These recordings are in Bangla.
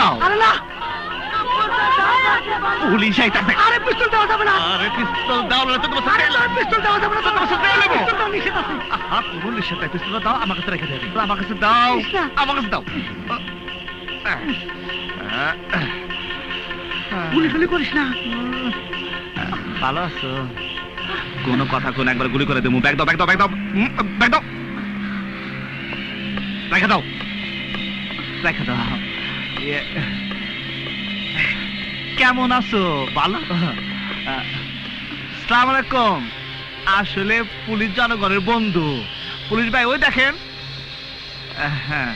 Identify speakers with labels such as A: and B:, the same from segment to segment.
A: দাও।
B: আরে না,
A: পুলিশ আইতাছে।
B: আরে পিস্তল দেওয়া যাবে না।
A: আরে পিস্তল দাও না তো তোমার
B: আরে
A: সাথে।
B: না, পিস্তল দেওয়া যাবে না, তো তোমার সাথে নেব। পিস্তলটা নিষেধ আছে।
A: পুলিশ সাথে পিস্তল দাও, আমার কাছে রেখে দেবে। আমার কাছে দাও, আমার কাছে দাও।
B: গুলি গুলি করিস না।
A: ভালো আছো? কোনো কথা কোন একবার গুলি করে দেবো। ব্যাগ দাও, ব্যাগ দাও, ব্যাগ দাও, ব্যাগ দাও। রেখে দাও, রেখে দাও। কেমন আছো? ভালো। আসসালামু আলাইকুম। আসলে পুলিশ জনগণের বন্ধু। পুলিশ ভাই ওই দেখেন। হ্যাঁ,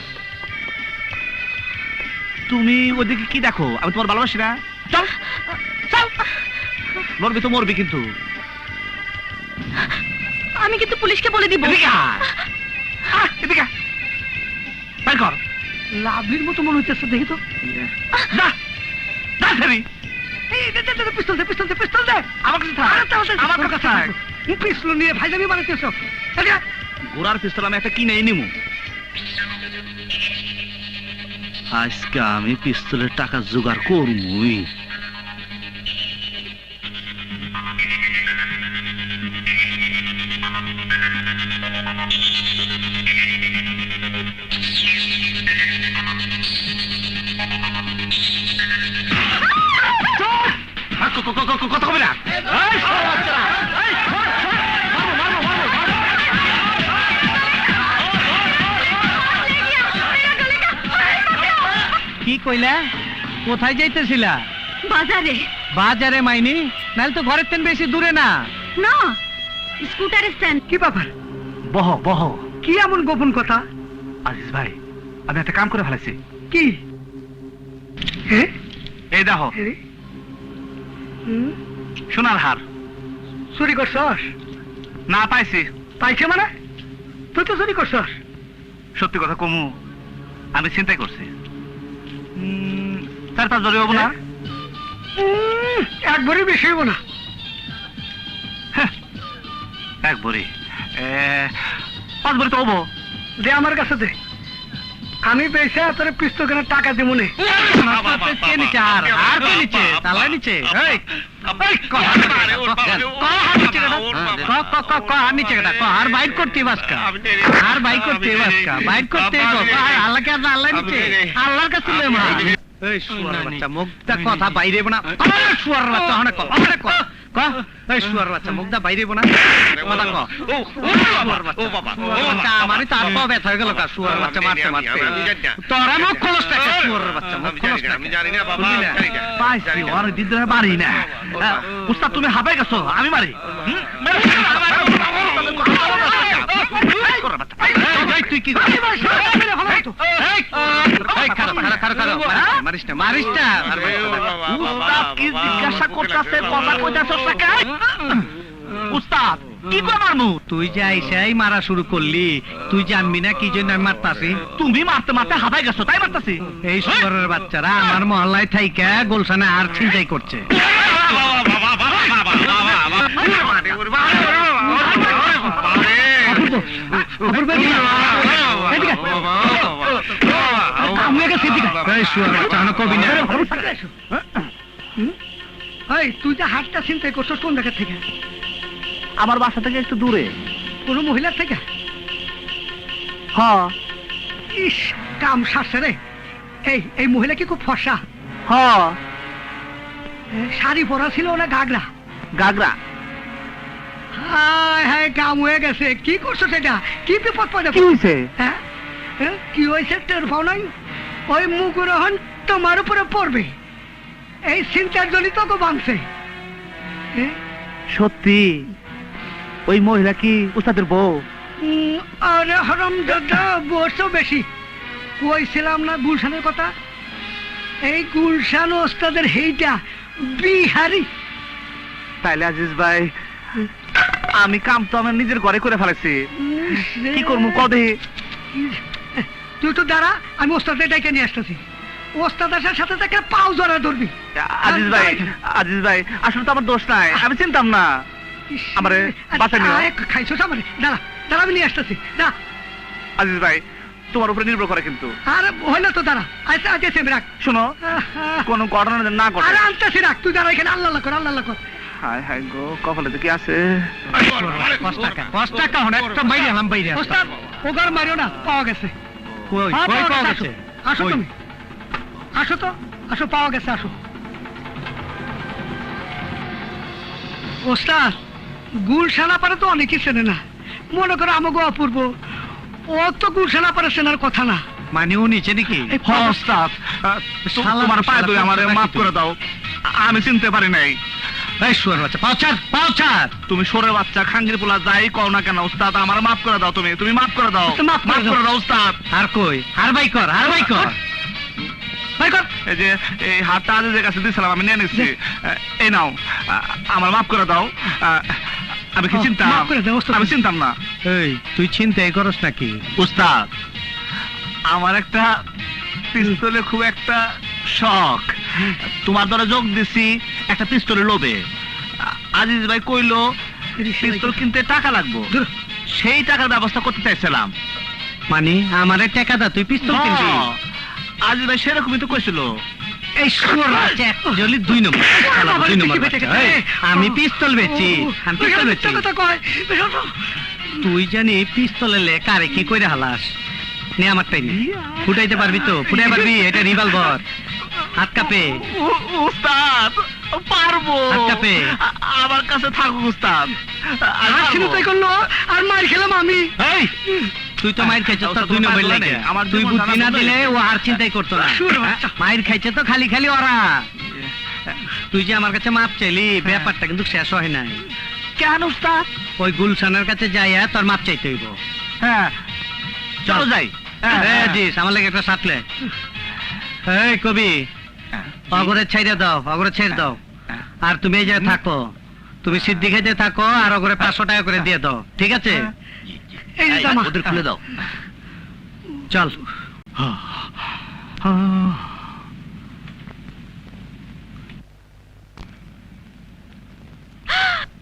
A: তুমি ওদিকে কি দেখো? আমি তোমার ভালোবাসি না। চল চল, মরবি তো মরবি কিন্তু।
C: আমি কিন্তু পুলিশকে বলে দিব।
A: এদিকে বের কর।
B: লাভলির মতো মনে হইতেছে, দেখি তো।
A: না না ধরি।
B: এই দে দে দে, পিস্তল দে, পিস্তল দে, পিস্তল দে।
A: আমার কাছে থাক,
B: আরে তাড়াতাড়ি
A: আমার কাছে থাক।
B: পিস্তল নিয়ে ভাইজামি বানাইতেছ। আচ্ছা,
A: গোড়ার পিস্তল আমি একটা কিনে নিমু। আজকে আমি পিস্তলের টাকা জোগাড় করবই। কথা হবে না।
D: কি কইলা? কোথায় যাইতেছিলা?
C: বাজারে।
D: বাজারে মাইনি? নাহলে তো ঘরের তেন বেশি দূরে না।
C: না, স্কুটার স্ট্যান্ড।
B: কি ব্যাপার?
A: বহ বহ।
B: কি এমন গোপন কথা?
A: আজিজ ভাই, আমি একটা কাম করে ফেলেছি।
B: কি? হ্যাঁ,
A: এই দেখো, সোনার হার।
B: চুরি করছস?
A: না পাইছি।
B: পাইছে মানে? তুই তো চুরি করছস।
A: সত্যি কথা কমু, আমি চিন্তাই করছি। 4-5 জরি হবো না?
B: একবারই বেশি হইব না।
A: এক বড়ি 5 বড়ি তো হবো।
B: দে আমার কাছে দে, আমি পয়সা তোর পিস্তল কেনার টাকা দিব নে।
D: কে নিচে? আর আর কে নিচে? তালা নিচে? এই আর বাইক করতে বাসকা, আর বাইক করতে বাসকা, বাইক করতে আল্লাহকে আল্লাহ নিচে, আল্লাহর কাছে মা। এই শুয়ার বাচ্চা, মুখটা কথা বাইরে না। শুয়ার বাচ্চা অনেক এই শুয়ার বাচ্চা, মুখটা বাইরে না। কথা ক। আমারই তার পাও ব্যথা হয়ে গেল। শুয়ার বাচ্চা মারতে মারতে তোরা মুখ খোলস না। শুয়ার বাচ্চা মুখ খোলস না।
A: আমি জানি না বাবা। পাইছি ওর দিন ধরে মারি না। উস্তাদ তুমি হাবাই গেছো, আমি মারি। তুই কি মারিস না, মারিস না। উস্তাদ কি জিজ্ঞাসা করতেছে? কথা কইতাছস না? উস্তাদ কি করে মারমু?
D: তুই যে আইসাই মারা শুরু করলি, তুই জানবি না কি জন্য আমি মারতাছি?
A: তুমি মারতে মারতে হাবাই গেছো, তাই মারতাছি।
D: এই শুয়ারের বাচ্চারা আমার মহল্লায় থাইকা গোলশানে আর ছিনতাই করছে।
B: তুই যে হাতটা চিন্তাই করছস কোন জায়গা থেকে?
A: আমার বাসা থেকে একটু দূরে।
B: কোন মহিলার থেকে?
A: হ্যাঁ।
B: ইস, কাম সারছে রে। এই মহিলা কি খুব ফর্সা?
A: হ্যাঁ।
B: শাড়ি পরা ছিল না ঘাগরা?
A: গাগরা।
B: হায় হায়, কাম হয়ে গেছে। কি করছো সেটা? কি বিপদ পড়ে?
A: কি হয়েছে?
B: হ্যাঁ, কি হয়েছে টের পাও নাই? ওই মুগুরহন তোমার উপরে পড়বে। এই চিন্তার জন্য তোকে বাঁধছে।
A: সত্যি? ওই মহিলা কি উস্তাদের বউ?
B: আরে হরম দাদা, বসো বেশি। কইছিলাম না গুলশানের কথা? এই গুলশান ওস্তাদের হেইটা বিহারি।
A: তাইলে আজিজ ভাই, আমি কাম তো আমার নিজের ঘরে করে ফেলেছি। কি করবো কদে?
B: তুই তো দাঁড়া, আমি ওস্তাদের ডেকে নিয়ে আসতেছি। ওস্তাদ আসার সাথে থেকে পাও জড়া ধরবি।
A: আজিজ ভাই, আজিজ ভাই, আসলে তো আমার দোষ নাই, আমি চিনতাম না। আমারে বাঁচা নিও।
B: খাইছো আমারে? দাঁড়া দাঁড়া, আমি নিয়ে আসতেছি। না
A: আজিজ ভাই, তোমার উপরে নির্ভর করে কিন্তু।
B: আর হইলো তো দাঁড়া, আচ্ছা আচ্ছা রাখ।
A: শোনো, কোন ঘটনা যেন না ঘটে।
B: আরে আনতেছি রাখ, তুই দাঁড়া এখানে, আল্লাহ আল্লাহ কর, আল্লাহ আল্লাহ কর।
A: হায় হায় গো, কপালে তো কি আছে?
D: 5 টাকা হন একটা বাইরে আলাম বাইরে।
B: ওস্তাদ ওগার মারিও না, পাওয়া গেছে।
D: কই
B: হ্যাঁ,
D: কই
B: পাওয়া
D: পাওয়া
B: গেছে,
D: গেছে?
B: আসো
D: কই?
B: তুমি, আসো তো, আসো, পাওয়া গেছে, আসো। ওস্তাদ গুলশানা পারে তো অনেকেই চেনে না, মনে করো আমাকে অপূর্ব, ও তো গুলশানা পারে চেনার কথা না।
D: মানে ও নিচে নাকি?
B: এই
A: হ্যাঁ, ওস্তাদ, তোমার পায়ে ধরে আমারে মাফ করে দাও, আমি চিনতে পারি নাই।
D: এই শুয়ার বাচ্চা, পাউচার।
A: তুমি সরে বাচ্চা, খাঙ্গির পোলা, যাই কও না কেন ওস্তাদ, আমার মাফ করে দাও, তুমি মাফ করে দাও,
B: মাফ করে
A: মাফ করে দাও ওস্তাদ।
D: আর কই? আর বাই কর, আর বাই কর।
B: ভাই কর।
A: এই যে এই হাতটা আজিজের কাছে দিয়েছিলাম, আমি নিয়ে নিচ্ছি, এই নাও, আমার মাফ করে দাও। আমি কি চিন্তাম?
B: মাফ করে দাও, ওস্তাদ।
A: আমি চিন্তাম না
D: এই তুই চিন্তাই করস নাকি?
A: উস্তাদ। আমার একটা পিস্তলে খুব একটা শখ, তোমার দ্বারা যোগ দিছি একটা পিস্তলের লোভে। আজিজ ভাই কইলো পিস্তল কিনতে টাকা লাগবে,
B: ধুর।
A: সেই টাকার ব্যবস্থা করতে চাইছিলাম।
D: মানে আমারে টাকা দা, তুই পিস্তল কিনবি?
A: হ্যাঁ, আজিজ ভাই সেরকমই তো কইছিল।
D: এই শুয়ার বাচ্চা, একজনই 2 নম্বর। শালা 2 নম্বর বাচ্চা। এই, আমি পিস্তল বেচি, আমি পিস্তল বেচি।
B: কথা কয়, বেশি তো।
D: তুই জানি পিস্তলে লে কারে কি কইরা হালাস? নে আমারটাই নে। ফুটাইতে পারবি তো? ফুটাই পারবি? এটা রিভলভার। হাত কাপে।
A: উস্তাদ পারবো,
D: হাত কাঁপে।
A: আমার কাছে থাকুক উস্তাদ, আমি
B: আর ছিল
A: পারবো।
B: তাই করলো, আর মার খেলাম আমি।
D: এই তুই তো মাইর খাইছিস, তোর 2 নম্বর লাগে।
A: আমার
D: তুই
A: জীবন
D: বুদ্ধি না
A: জানা
D: দিলে ও আর চিন্তাই করতো না।
B: শুয়োর বাচ্চা।
D: মাইর খাইছে তো খালি খালি ওরা। তুই যে আমার কাছে মাপ চাইলি, ব্যাপারটা কিন্তু শেষ হয় নাই।
A: কেন উস্তাদ?
D: ওই গুলশানের কাছে যাইয়া তোর মাপ চাইতে হইব।
A: হ্যাঁ চলো যাই।
D: জিস আমার লাগে একটা সাথলে। এই কবি, অগরে ছাইড়া দাও, অগরে ছেড়ে দাও। আর তুমি এই জায়গায় থাকো, তুমি সিদ্ধি খাইতে থাকো, আর অগরে 500 টাকা করে দিয়ে দাও, ঠিক আছে?
B: এই যে জামা।
A: ওদের খুলে দাও।
D: চল।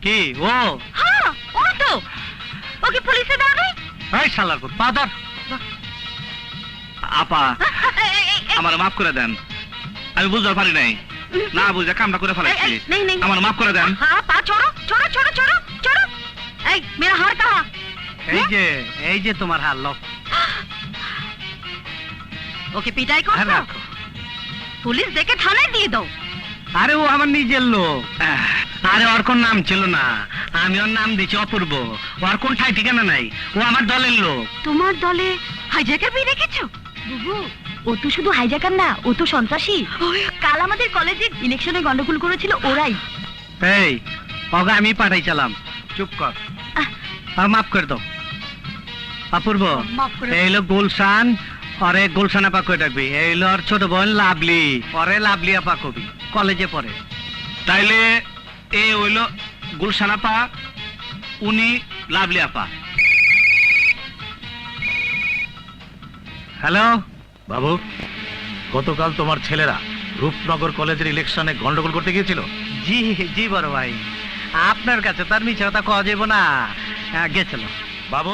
D: কি ও?
C: হ্যাঁ ওই তো, ওকে পুলিশে দাও রে।
D: এই শালার পুত, পা ধর।
A: আপা আমার মাফ করে দেন, আমি বুঝতে পারি নাই, না বুঝে কামটা করে ফেলাইছি,
C: नहीं नहीं
A: আমার মাফ করে দেন।
C: हाँ पा छोड़ो छोड़ो छोड़ो छोड़ो छोड़ो। ऐ मेरा हार कहाँ?
D: এই যে তোমার হাল লো।
C: ओके पिटाई को
D: হ্যাঁ, রাখো।
C: पुलिस देके थाने दिए दो।
D: আরে ও আমার নিজের লোক। আরে ওর কোন নাম ছিল না, আমি ওর নাম দিয়েছি অপূর্ব। ওর কোন ঠাই ঠিকানা নাই, ও আমার দলের লোক।
C: তোমার দলে হাইজ্যাকার পেয়ে রেখেছো? বুবু ও তো শুধু হাইজ্যাকার না, ও তো সন্ত্রাসী। কাল আমাদের কলেজে ইলেকশনে গন্ডগোল করেছিল ওরাই।
D: এই ওকে আমি পাঠাইছিলাম। চুপ কর, মাফ করে দাও। অপূর্ব,
B: মাফ করে
D: এই লোক গুলশান, অরে গুলশান আপা কই ডাকবি। এই লোক ছোট বোন লাভলি, অরে লাভলি আপা কবি, কলেজে পড়ে।
A: তাইলে এ হইল গুলশান আপা, উনি লাভলি আপা।
D: হ্যালো
E: বাবু, গতকাল তোমার ছেলেরা রূপনগর কলেজের ইলেকশনে গন্ডগোল করতে গিয়েছিল।
D: জি জি বড় ভাই, আপনার কাছে তার মিছে কথা কওয়া যাবে না। গেছিল
E: বাবু